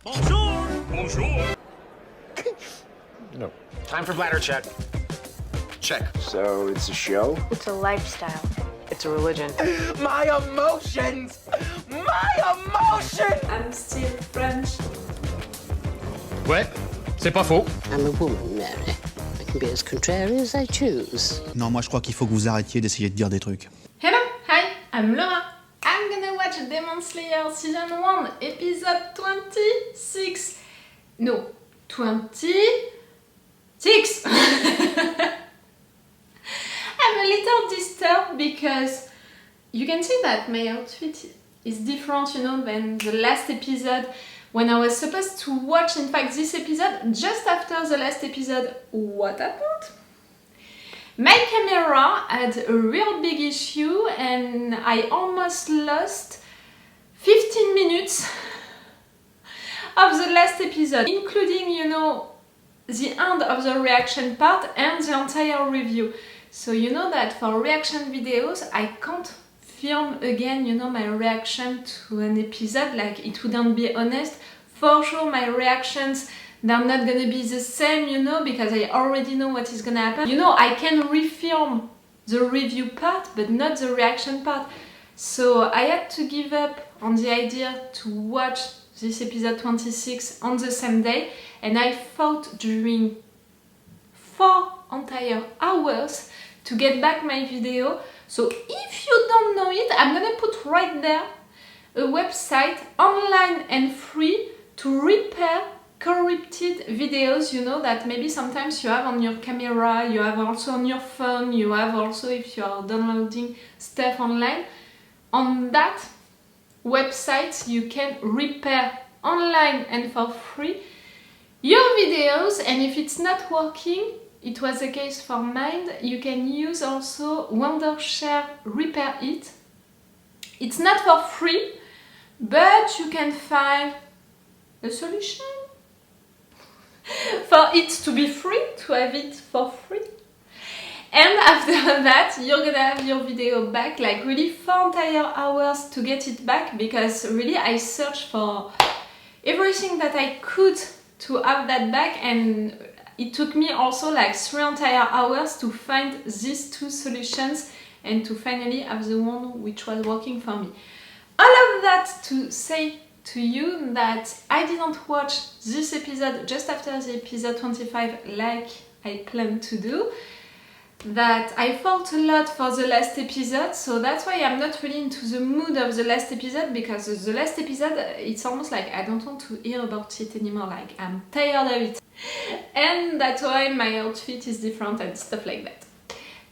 Bonjour! Bonjour! No. Time for bladder check. Check. So it's a show? It's a lifestyle. It's a religion. My emotions! My emotions! I'm still French. Ouais, c'est pas faux. I'm a woman, Mary. I can be as contrary as I choose. Non, moi je crois qu'il faut que vous arrêtiez d'essayer de dire des trucs. Hello, hi, I'm Laura. I'm gonna watch Demon Slayer Season 1, Episode 26. No, 26. I'm a little disturbed because you can see that my outfit is different, than the last episode. When I was supposed to watch, in fact, this episode, just after the last episode, what happened? My camera had a real big issue and I almost lost 15 minutes of the last episode, including, the end of the reaction part and the entire review. So you know that for reaction videos, I can't film again, my reaction to an episode, like it wouldn't be honest. For sure, my reactions, they're not gonna be the same, because I already know what is gonna happen. I can refilm the review part, but not the reaction part. So I had to give up on the idea to watch this episode 26 on the same day, and I fought during 4 entire hours to get back my video. So if you don't know it, I'm gonna put right there a website online and free to repair corrupted videos, that maybe sometimes you have on your camera, you have also on your phone, you have also if you are downloading stuff online. On that website you can repair online and for free your videos, and if it's not working, it was the case for mine, you can use also Wondershare Repair It. It's not for free, but you can find a solution for it to be free, to have it for free. And after that, you're gonna have your video back, like really 4 entire hours to get it back, because really I searched for everything that I could to have that back, and it took me also like 3 entire hours to find these 2 solutions and to finally have the one which was working for me. All of that to say to you that I didn't watch this episode just after the episode 25 like I planned to do, that I fought a lot for the last episode, so that's why I'm not really into the mood of the last episode, because the last episode, it's almost like I don't want to hear about it anymore, like I'm tired of it. And that's why my outfit is different and stuff like that.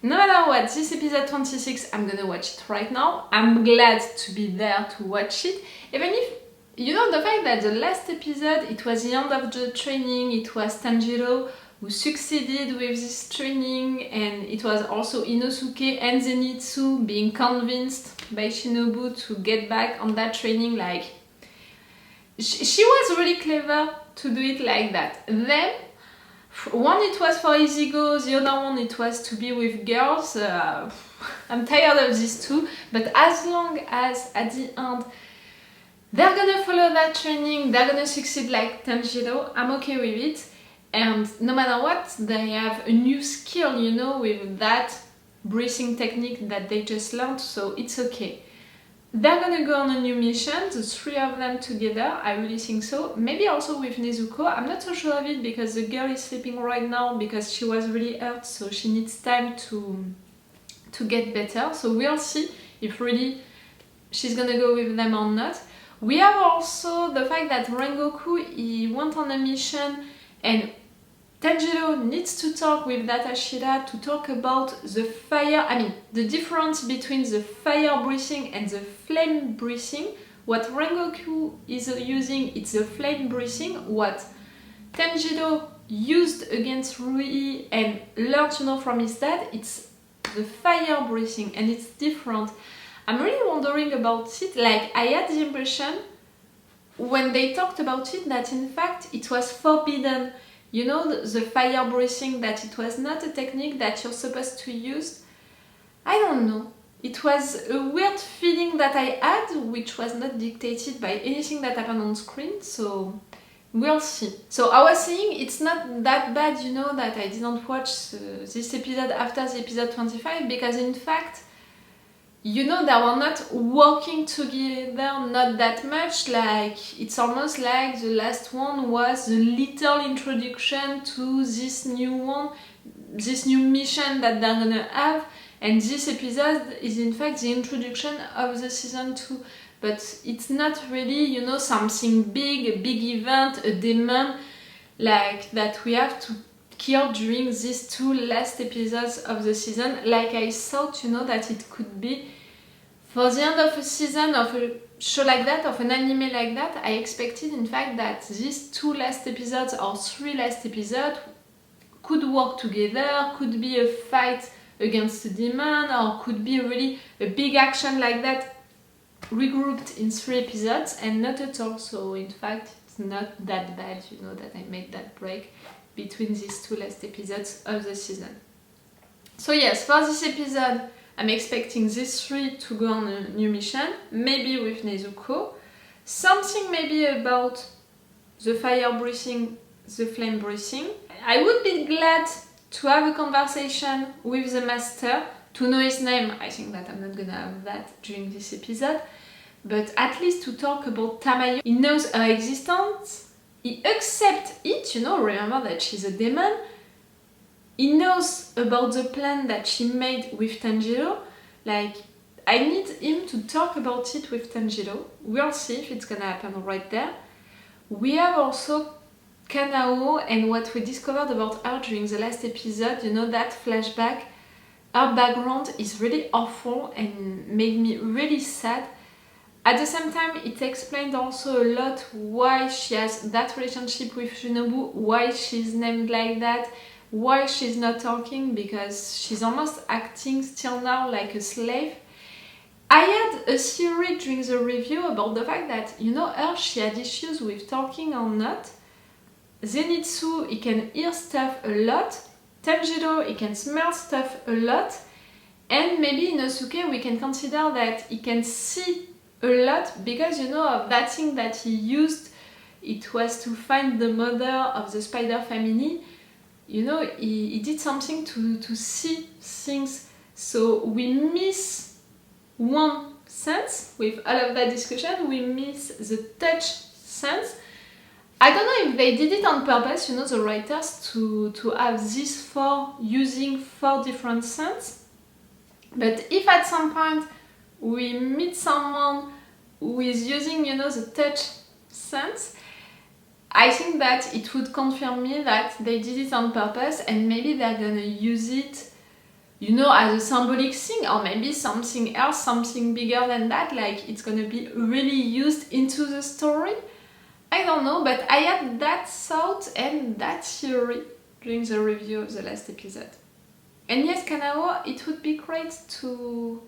No matter what, this episode 26, I'm gonna watch it right now. I'm glad to be there to watch it, even if, the fact that the last episode, it was the end of the training, it was Tanjiro who succeeded with this training, and it was also Inosuke and Zenitsu being convinced by Shinobu to get back on that training. Like, she was really clever to do it like that. Then, one it was for easy go, the other one it was to be with girls. I'm tired of these two, but as long as at the end they're gonna follow that training, they're gonna succeed like Tanjiro, I'm okay with it. And no matter what, they have a new skill, with that breathing technique that they just learned, so it's okay. They're gonna go on a new mission, the 3 of them together, I really think so. Maybe also with Nezuko, I'm not so sure of it because the girl is sleeping right now because she was really hurt, so she needs time to get better. So we'll see if really she's gonna go with them or not. We have also the fact that Rengoku, he went on a mission and Tanjiro needs to talk with that Ashira to talk about the fire, the difference between the fire breathing and the flame breathing. What Rengoku is using, it's the flame breathing. What Tanjiro used against Rui and learned, from his dad, it's the fire breathing, and it's different. I'm really wondering about it, like I had the impression when they talked about it that in fact it was forbidden. The fire breathing, that it was not a technique that you're supposed to use. I don't know. It was a weird feeling that I had, which was not dictated by anything that happened on screen, so We'll see. So I was saying it's not that bad, you know, that I didn't watch this episode after the episode 25, because in fact, you know, they were not working together not that much. Like, it's almost like the last one was the little introduction to this new one, this new mission that they're gonna have, and this episode is in fact the introduction of the season 2. But it's not really, you know, something big, a big event, a demon, like that we have to kill during these 2 last episodes of the season. Like I thought, you know, that it could be for the end of a season of a show like that, of an anime like that. I expected, in fact, that these 2 last episodes or 3 last episodes could work together, could be a fight against a demon, or could be really a big action like that, regrouped in 3 episodes, and not at all. So in fact, it's not that bad, you know, that I made that break between these 2 last episodes of the season. So yes, for this episode, I'm expecting these 3 to go on a new mission, maybe with Nezuko, something maybe about the fire breathing, the flame breathing. I would be glad to have a conversation with the master, to know his name. I think that I'm not gonna have that during this episode, but at least to talk about Tamayo. He knows her existence, he accepts it, you know, remember that she's a demon. He knows about the plan that she made with Tanjiro. Like, I need him to talk about it with Tanjiro. We'll see if it's gonna happen right there. We have also Kanao and what we discovered about her during the last episode, you know, that flashback. Her background is really awful and made me really sad. At the same time, it explained also a lot why she has that relationship with Shinobu, why she's named like that, why she's not talking, because she's almost acting still now like a slave. I had a theory during the review about the fact that, you know, her, she had issues with talking or not. Zenitsu, he can hear stuff a lot. Tanjiro, he can smell stuff a lot, and maybe Inosuke, we can consider that he can see a lot, because, you know, of that thing that he used, it was to find the mother of the spider family. You know, he did something to see things, so we miss one sense with all of that discussion. We miss the touch sense. I don't know if they did it on purpose, you know, the writers, to have these 4 using 4 different senses. But if at some point we meet someone who is using, you know, the touch sense, I think that it would confirm me that they did it on purpose, and maybe they're gonna use it, you know, as a symbolic thing, or maybe something else, something bigger than that, like it's gonna be really used into the story. I don't know, but I had that thought and that theory during the review of the last episode. And yes, Kanao, it would be great to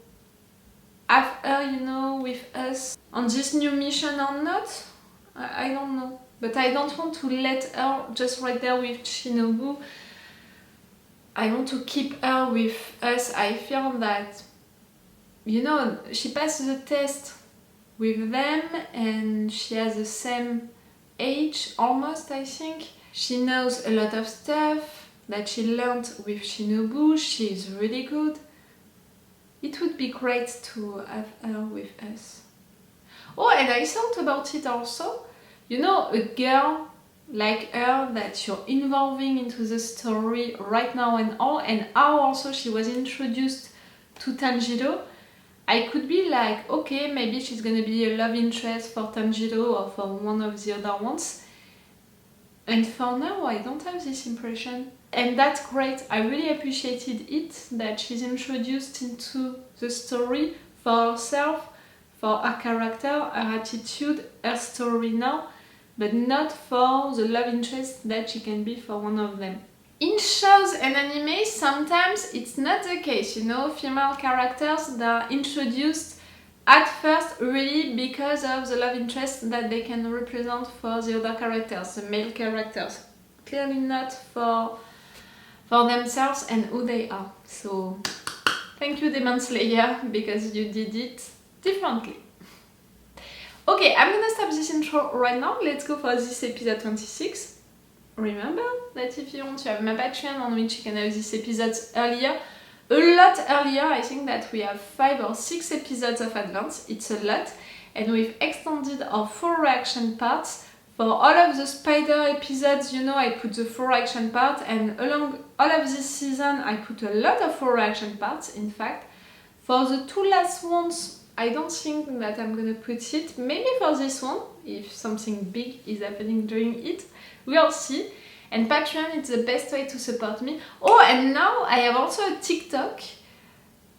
have her, you know, with us on this new mission or not. I don't know. But I don't want to let her just right there with Shinobu. I want to keep her with us. I feel that, you know, she passed the test with them and she has the same age almost, I think. She knows a lot of stuff that she learned with Shinobu. She's really good. It would be great to have her with us. Oh, and I thought about it also. You know, a girl like her that you're involving into the story right now and all, and how also she was introduced to Tanjiro. I could be like, okay, maybe she's gonna be a love interest for Tanjiro or for one of the other ones. And for now, I don't have this impression. And that's great. I really appreciated it, that she's introduced into the story for herself, for her character, her attitude, her story now, but not for the love interest that she can be for one of them. In shows and anime, sometimes it's not the case, you know, female characters that are introduced at first really because of the love interest that they can represent for the other characters, the male characters. Clearly not for themselves and who they are. So, thank you Demon Slayer, because you did it differently. Okay, I'm gonna stop this intro right now. Let's go for this episode 26. Remember that if you want to have my Patreon on which you can have these episodes earlier, a lot earlier. I think that we have 5 or 6 episodes of advance. It's a lot, and we've extended our full reaction parts. For all of the spider episodes, you know, I put the full reaction part, and along all of this season I put a lot of full reaction parts, in fact. For the 2 last ones, I don't think that I'm gonna put it. Maybe for this one, if something big is happening during it, we'll see. And Patreon is the best way to support me. Oh, and now I have also a TikTok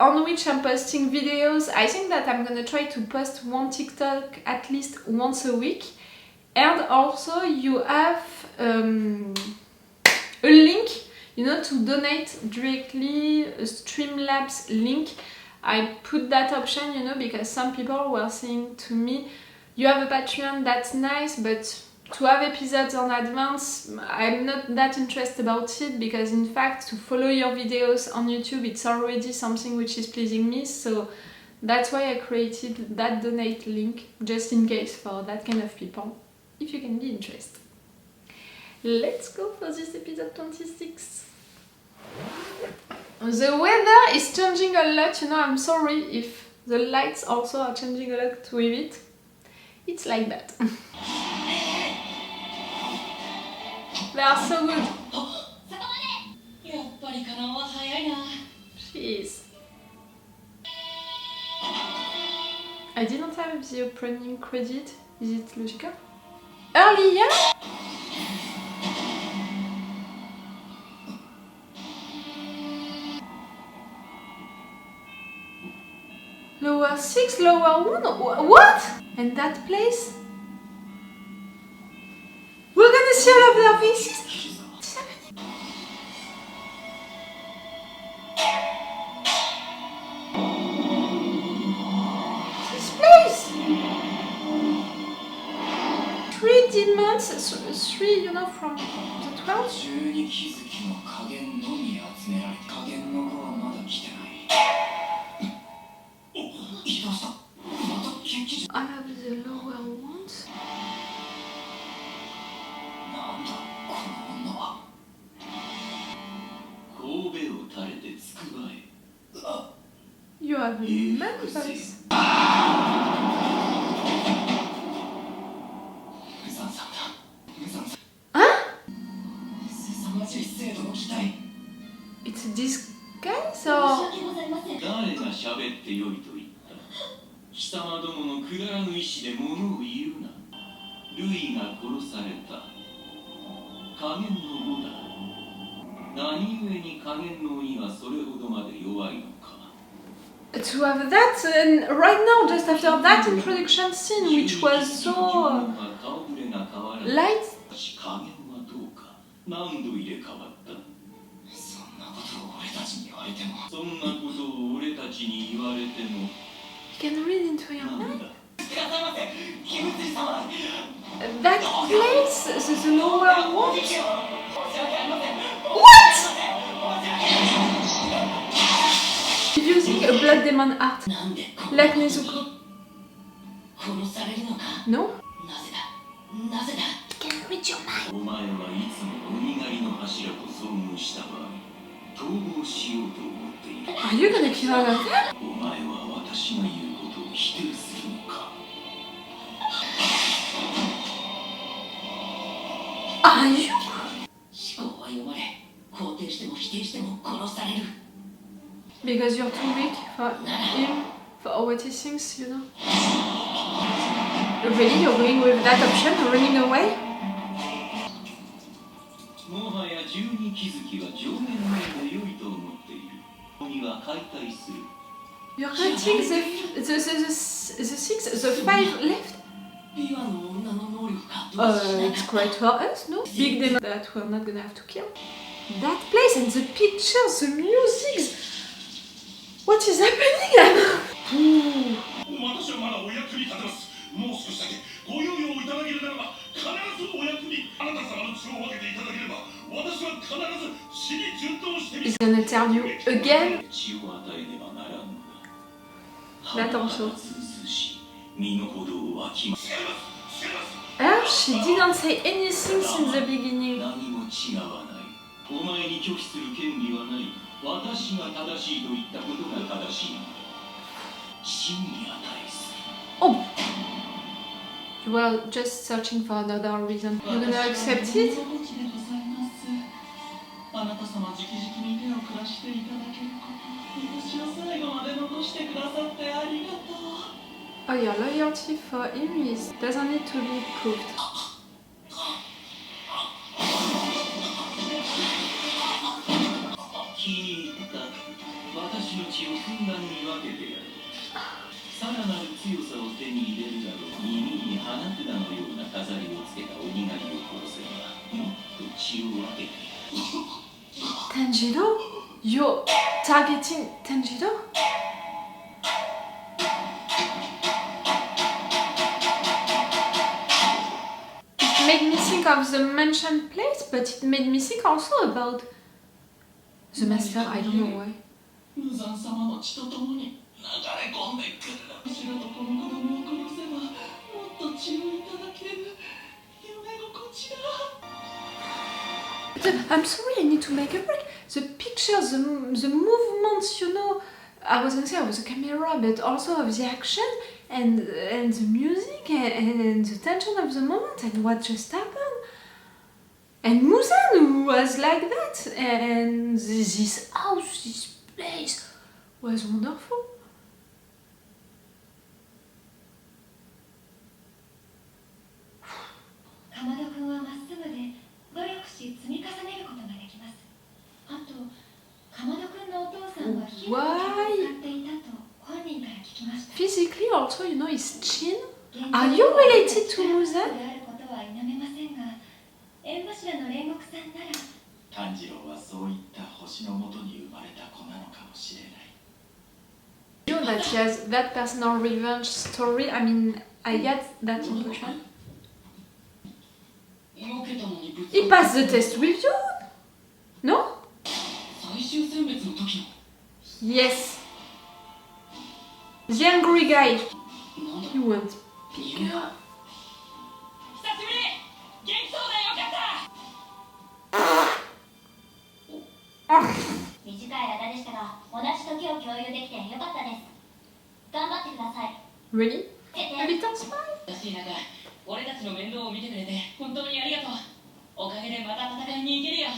on which I'm posting videos. I think that I'm gonna try to post one TikTok at least once a week. And also you have a link, you know, to donate directly, a Streamlabs link. I put that option, you know, because some people were saying to me, you have a Patreon, that's nice, but to have episodes on advance, I'm not that interested about it, because in fact to follow your videos on YouTube, it's already something which is pleasing me. So that's why I created that donate link, just in case for that kind of people, if you can be interested. Let's go for this episode 26. The weather is changing a lot, you know, I'm sorry if the lights also are changing a lot with it. It's like that. They are so good. Jeez. I didn't have the opening credit. Is it logical? Earlier? Lower 6, lower 1? What? And that place? We're gonna see all of their faces? What's happening? This place? 3 demons, 3, you know, from the 12? I have the lower ones. You have members. Huh? It's a disguise or? 貴様どものくだらぬ意志で物を言うな。ルイが殺された。影の語だ。何故に影の鬼はそれほどまで弱いのか。To have that right now, just after that introduction scene, which was so light. 影はどうか。何度入れ替わった。そんなことを俺たちに言われても。そんなことを俺たちに言われても。 You can read into your mind. That place, the lower one. What? Using a blood demon art, like Nezuko. No? You can read your mind. Are you gonna kill her like that? Are you? Because you're too weak for him, for what he thinks, you know. Really? You're going with that option, running away? You're cutting the 6, the 5 left? It's great for us, no? Big demon that we're not gonna have to kill. That place and the pictures, the music. What is happening? He's gonna tell you again. That also. 身の程をわきま She didn't say anything since the beginning. 何も違わない。お前に拒否する権利はない。私が正しいと言ったことが正しい。真に値する。 Oh! You were just searching for another reason. You're gonna accept it? あなた様直々に手を下していただけること、私を最後まで残してくださってありがとう。 Oh, your loyalty for him doesn't need to be proved. 気に入った。私の血をふんだんに分けてやる。さらなる強さを手に入れるだろう。耳に花札のような飾りをつけた鬼狩りを殺せば、もっと血を分けてやる。 Tanjiro? You're targeting Tanjiro? It made me think of the mentioned place, but it made me think also about the master, I don't know why. 無惨様の血とともに流れ込んでくる。後ろとこの子供を殺せば、もっと血をいただける。夢心地だ。 I'm sorry, I need to make a break. The pictures, the movements, you know, I was gonna say of the camera, but also of the action and the music and the tension of the moment and what just happened. And Muzan who was like that, and this house, this place was wonderful. かまどくんはまっすぐで努力し積み重ねることができます。あと、かまどくんのお父さんは火の気を使っていたと本人から聞きました。 Physically also, you know, his chin. Are you related to Muzan? であることは否めませんが、縁柱の煉獄さんなら。炭治郎はそういった星のもとに生まれた子なのかもしれない。 You know that he has that personal revenge story. I mean, I get that impression. He passed the test with you? No? 最終選別の時の Yes. The angry guy. You won't pick her. 久しぶり。元気そうでよかった。短い間でしたが、同じ時を共有できてよかったです。頑張ってください。 Really? A little smile? 私なんか俺たちの面倒を見てくれて本当にありがとう。おかげでまた戦いに行けるよ。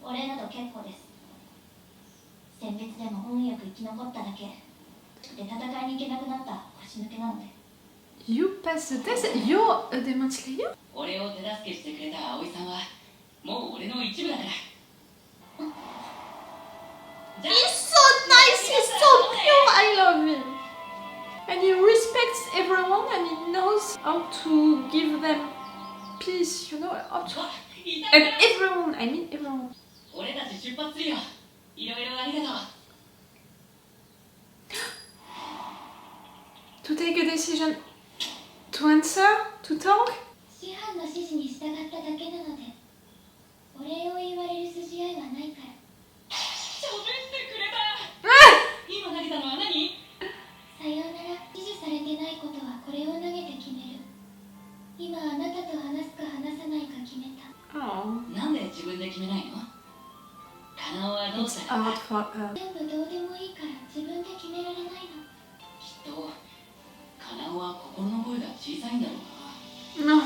お礼など結構です。選別でも運よく生き残っただけで、戦いに行けなくなった腰抜けなので。 You passed the test? You're a Demon Slayer? 俺を手助けしてくれた葵さんはもう俺の一部だから。 He's so nice, he's so pure, I love him. And he respects everyone and he knows how to give them peace, you know, how to... And everyone, I mean everyone. 俺たち出発するよ。いろいろありがとう。 To take a decision, to answer, to talk. 師範の指示に従っただけなので、お礼を言われる筋合いはないから。喋ってくれた。今投げたのは何？さようなら。指示されてないことはこれを投げて決める。今あなたと話すか話さないか決めた。Oh, なんで自分で決めないの？カナオはどう it's した hard for her. 全部どうでもいいから自分で決められないの。きっとカナオは心の声が小さいんだろうな。 No.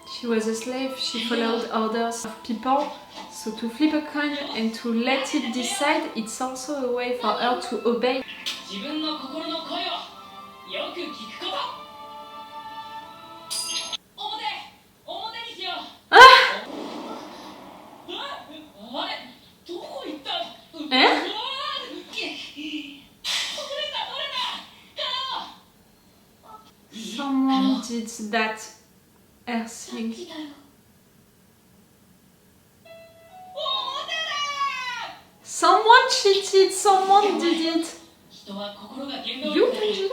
She was a slave, she followed orders of people. So to flip a coin and to let it decide, it's also a way for her to obey. 自分の心の声をよく聞くこと。表にしよう。あれどこ行った？え？取れた。Someone did that. Earthling. 違う。 Someone cheated, someone did it. 人は心が原動 You, 力だ。 Tanjiro?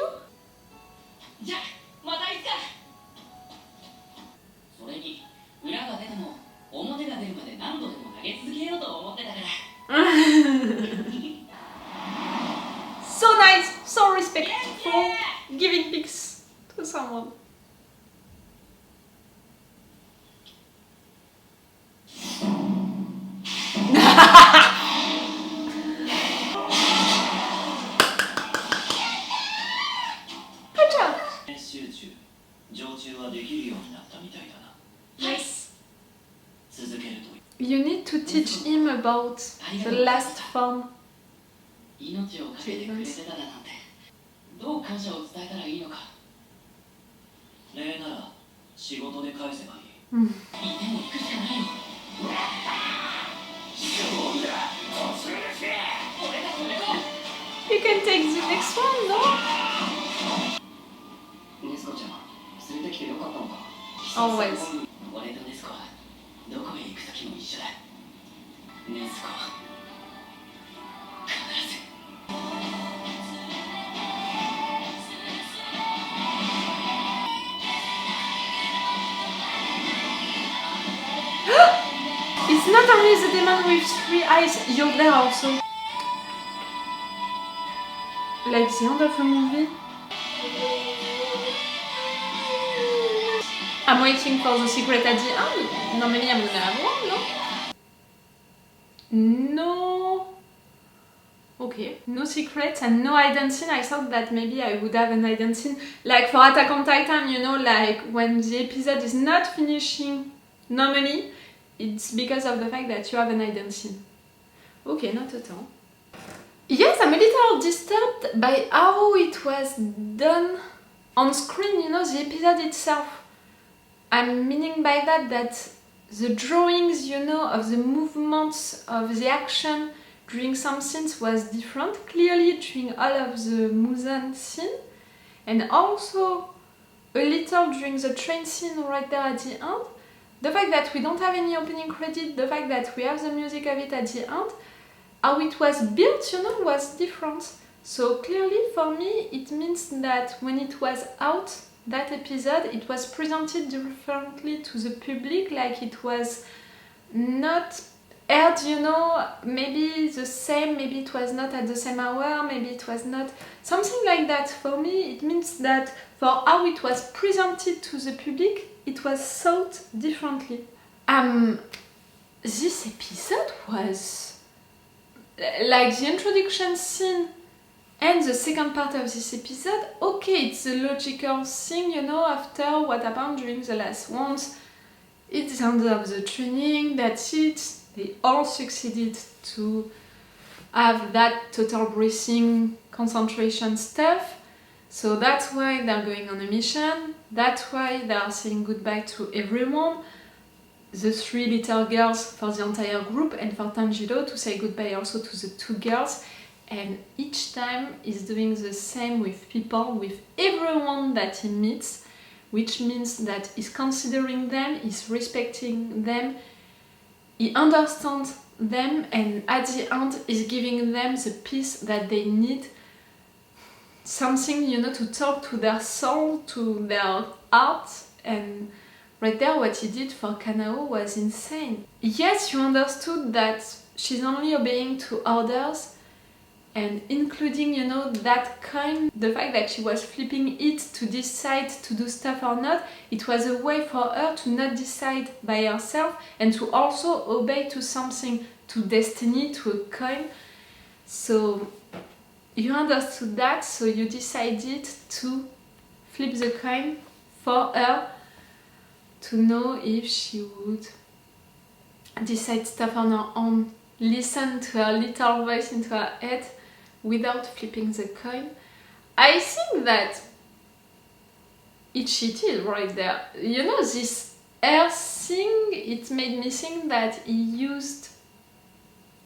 じゃあまたいつか。それに裏が出ても表が出るまで何度でも投げ続けようと思ってたから。So nice, so respectful, giving big You need to teach him about the last form. 命をかけてくれてただなんてどう感謝を伝えたらいいのか礼なら仕事で返せばいい、いても行くしかないよそうだ突撃俺たちも行こう You can take the next one, no? ネスコちゃん連れてきてよかったのか Always. 俺とネスコはどこへ行く時も一緒だネスコ必ず It's not only the demon with 3 eyes, you're there also. Like the end of a movie. I'm waiting for the secret at the end. Normally I'm gonna have one, no? No. Okay, no secrets and no hidden scene. I thought that maybe I would have an hidden scene. Like for Attack on Titan, you know, like when the episode is not finishing normally, it's because of the fact that you have an hidden scene. Okay, not at all. Yes, I'm a little disturbed by how it was done on screen, you know, the episode itself. I'm meaning by that the drawings, you know, of the movements, of the action during some scenes was different, clearly during all of the Muzan scene, and also a little during the train scene right there at the end. The fact that we don't have any opening credit, the fact that we have the music of it at the end, how it was built, you know, was different. So clearly for me it means that when it was out, that episode, it was presented differently to the public, like it was not aired, you know, maybe the same, maybe it was not at the same hour, maybe it was not... Something like that. For me, it means that for how it was presented to the public, it was thought differently. This episode was... like the introduction scene and the second part of this episode, okay, it's a logical thing, you know, after what happened during the last ones. It's the end of the training, that's it. They all succeeded to have that total breathing, concentration stuff. So that's why they're going on a mission. That's why they are saying goodbye to everyone. The 3 little girls for the entire group, and for Tanjiro to say goodbye also to the 2 girls. And each time he's doing the same with people, with everyone that he meets, which means that he's considering them, he's respecting them, he understands them, and at the end he's giving them the peace that they need. Something, you know, to talk to their soul, to their heart, and right there what he did for Kanao was insane. Yes, you understood that she's only obeying to orders, and including, you know, that coin, the fact that she was flipping it to decide to do stuff or not, it was a way for her to not decide by herself and to also obey to something, to destiny, to a coin. So you understood that, so you decided to flip the coin for her to know if she would decide stuff on her own, listen to her little voice into her head without flipping the coin. I think that it cheated right there. You know, this air thing, it made me think that he used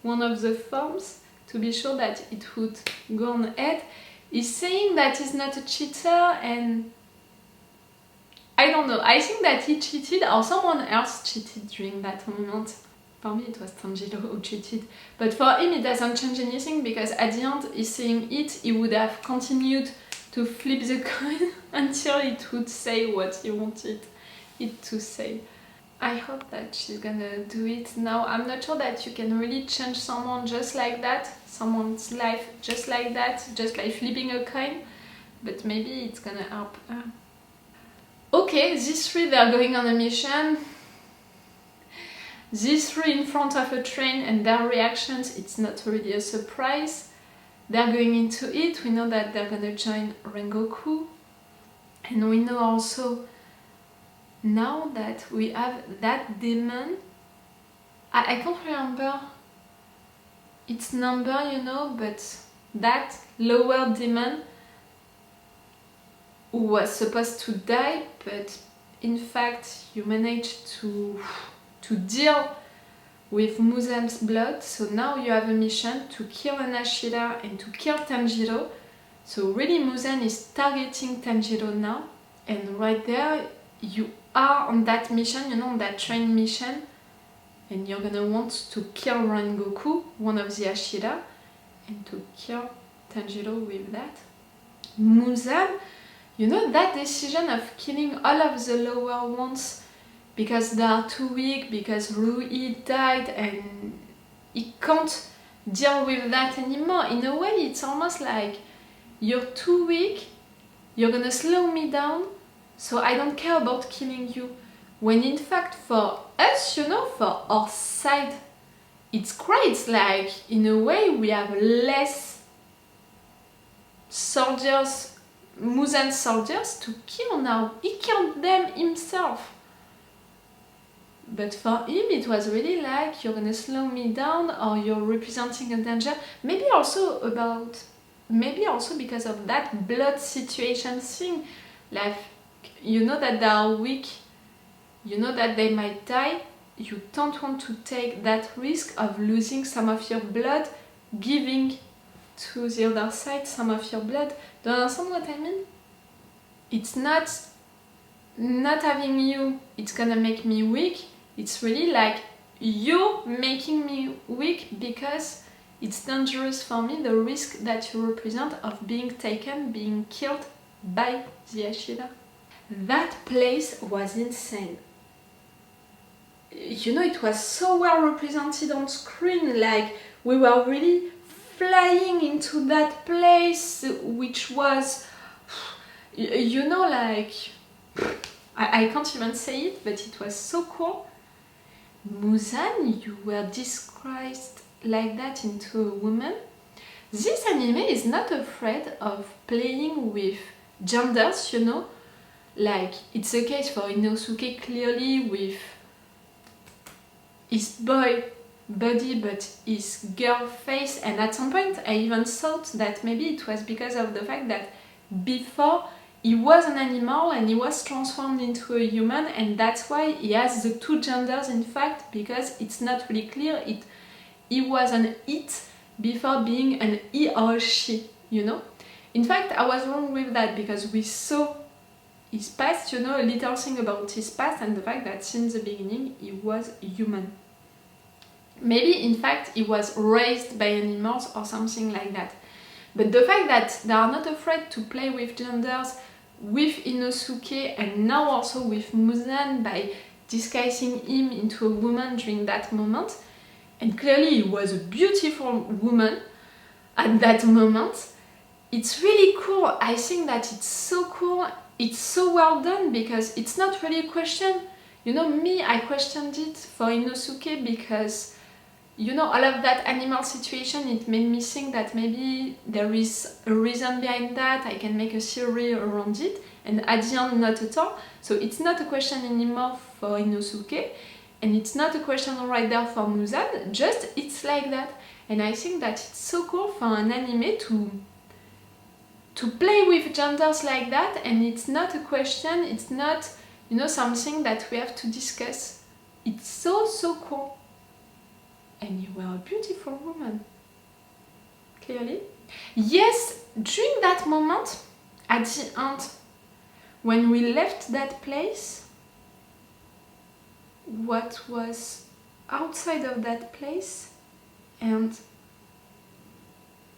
one of the forms to be sure that it would go on head. He's saying that he's not a cheater, and I don't know, I think that he cheated or someone else cheated during that moment. For me it was Tanjiro who cheated, but for him it doesn't change anything, because at the end he's saying it, he would have continued to flip the coin until it would say what he wanted it to say. I hope that she's gonna do it now. I'm not sure that you can really change someone just like that, someone's life just like that, just by flipping a coin, but maybe it's gonna help her. Okay, these 3, they're going on a mission. These 3 in front of a train and their reactions, it's not really a surprise. They're going into it, we know that they're gonna join Rengoku. And we know also now that we have that demon I can't remember its number, you know, but that lower demon who was supposed to die, but in fact you managed to deal with Muzan's blood, so now you have a mission to kill an Ashida and to kill Tanjiro. So really Muzan is targeting Tanjiro now, and right there you are on that mission, you know, on that train mission, and you're gonna want to kill Rengoku, one of the Ashida, and to kill Tanjiro with that. Muzan, you know, that decision of killing all of the lower ones because they are too weak, because Rui died and he can't deal with that anymore. In a way, it's almost like you're too weak, you're gonna slow me down, so I don't care about killing you. When in fact for us, you know, for our side, it's great. Like, in a way, we have less soldiers, Muzan soldiers to kill now. He killed them himself. But for him, it was really like, you're gonna slow me down, or you're representing a danger. Maybe also because of that blood situation thing. Like, you know that they are weak, you know that they might die, you don't want to take that risk of losing some of your blood, giving to the other side some of your blood. Do you understand what I mean? It's not having you, it's gonna make me weak. It's really like you making me weak because it's dangerous for me, the risk that you represent of being taken, being killed by the Ashida. That place was insane. You know, it was so well represented on screen, like we were really flying into that place, which was, you know, like, I can't even say it, but it was so cool. Muzan, you were disguised like that into a woman. This anime is not afraid of playing with genders, you know, like it's the case for Inosuke clearly with his boy body but his girl face, and at some point I even thought that maybe it was because of the fact that before he was an animal and he was transformed into a human, and that's why he has the two genders in fact, because it's not really clear. He was an it before being an he or she, you know. In fact, I was wrong with that because we saw his past, you know, a little thing about his past and the fact that since the beginning he was human. Maybe in fact he was raised by animals or something like that. But the fact that they are not afraid to play with genders with Inosuke and now also with Muzan by disguising him into a woman during that moment, and clearly he was a beautiful woman at that moment, it's really cool. I think that it's so cool, it's so well done because it's not really a question. You know, me, I questioned it for Inosuke because, you know, all of that animal situation, it made me think that maybe there is a reason behind that, I can make a theory around it, and at the end, not at all. So it's not a question anymore for Inosuke, and it's not a question right there for Muzan, just it's like that. And I think that it's so cool for an anime to play with genders like that, and it's not a question, it's not, you know, something that we have to discuss. It's so cool. And you were a beautiful woman, clearly. Yes, during that moment, at the end, when we left that place, what was outside of that place, and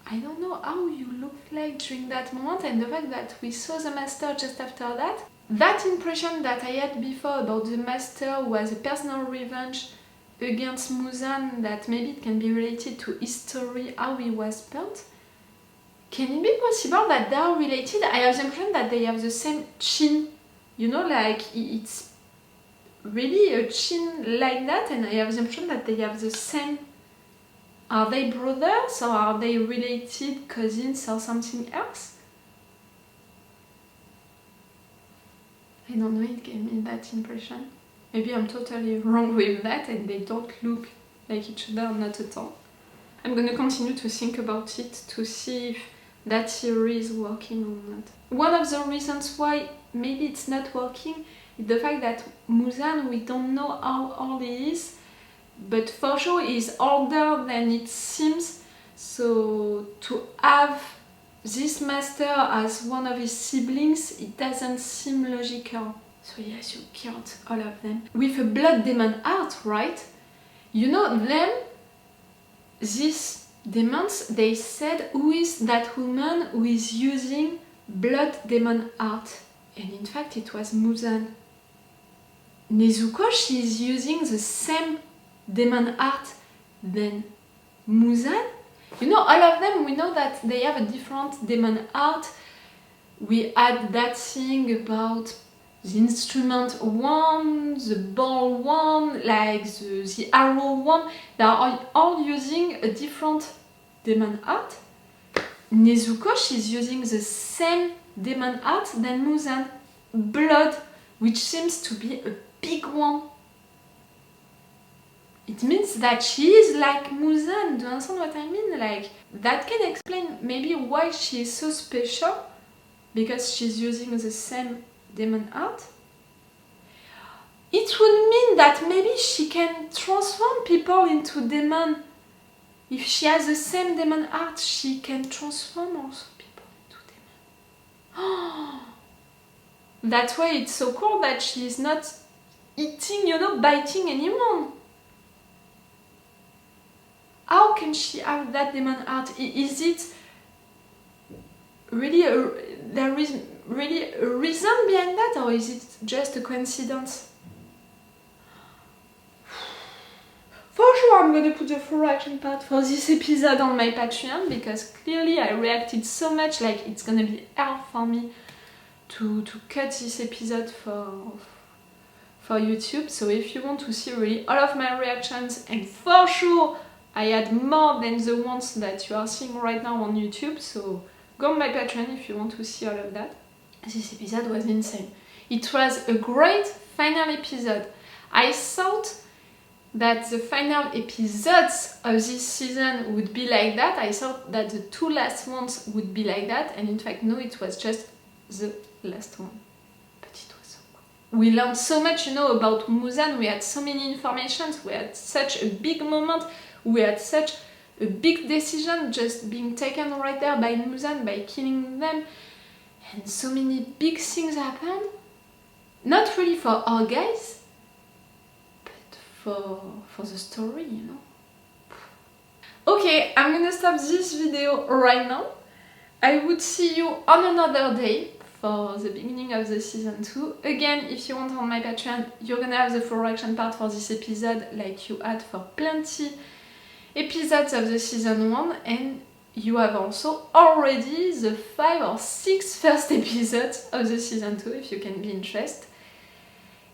I don't know how you looked like during that moment, and the fact that we saw the master just after that, that impression that I had before about the master was a personal revenge against Muzan, that maybe it can be related to his story, how he was burnt. Can it be possible that they are related? I have the impression that they have the same chin, you know, like it's really a chin like that, and I have the impression that they have the same. Are they brothers or are they related cousins or something else? I don't know, it gave me that impression. Maybe I'm totally wrong with that and they don't look like each other, not at all. I'm gonna continue to think about it to see if that theory is working or not. One of the reasons why maybe it's not working is the fact that Muzan, we don't know how old he is, but for sure he's older than it seems, so to have this master as one of his siblings, it doesn't seem logical. So yes, you killed all of them. With a blood demon heart, right? You know them, these demons, they said, who is that woman who is using blood demon heart? And in fact it was Muzan. Nezuko, she is using the same demon heart than Muzan. You know, all of them, we know that they have a different demon heart. We had that thing about the instrument one, the ball one, like the arrow one. They are all using a different demon heart. Nezuko, she's using the same demon heart than Muzan. Blood, which seems to be a big one. It means that she is like Muzan. Do you understand what I mean? Like, that can explain maybe why she is so special, because she's using the same demon heart. It would mean that maybe she can transform people into demon. If she has the same demon heart, she can transform also people into demon. That's why it's so cool that she is not eating, you know, biting anyone. How can she have that demon heart? Is it really there is really a reason behind that, or is it just a coincidence? For sure I'm gonna put the full reaction part for this episode on my Patreon, because clearly I reacted so much, like it's gonna be hard for me to cut this episode for YouTube. So if you want to see really all of my reactions, and for sure I had more than the ones that you are seeing right now on YouTube, so go on my Patreon if you want to see all of that. This episode was insane. It was a great final episode. I thought that the final episodes of this season would be like that. I thought that the two last ones would be like that, and in fact no, it was just the last one. But it was so cool. We learned so much, you know, about Muzan. We had so many informations, we had such a big moment, we had such a big decision just being taken right there by Muzan, by killing them, and so many big things happened. Not really for our guys, for the story, you know. Okay, I'm gonna stop this video right now. I would see you on another day for the beginning of the season 2. Again, if you want on my Patreon, you're gonna have the full reaction part for this episode, like you had for plenty episodes of the season 1, and you have also already the 5 or 6 first episodes of the season 2, if you can be interested.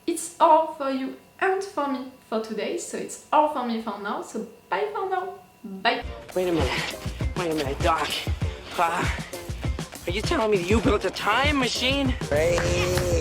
It's all for you and for me for today, so it's all for me for now, so bye for now. Bye. Wait a minute, Doc. Are you telling me you built a time machine? Right.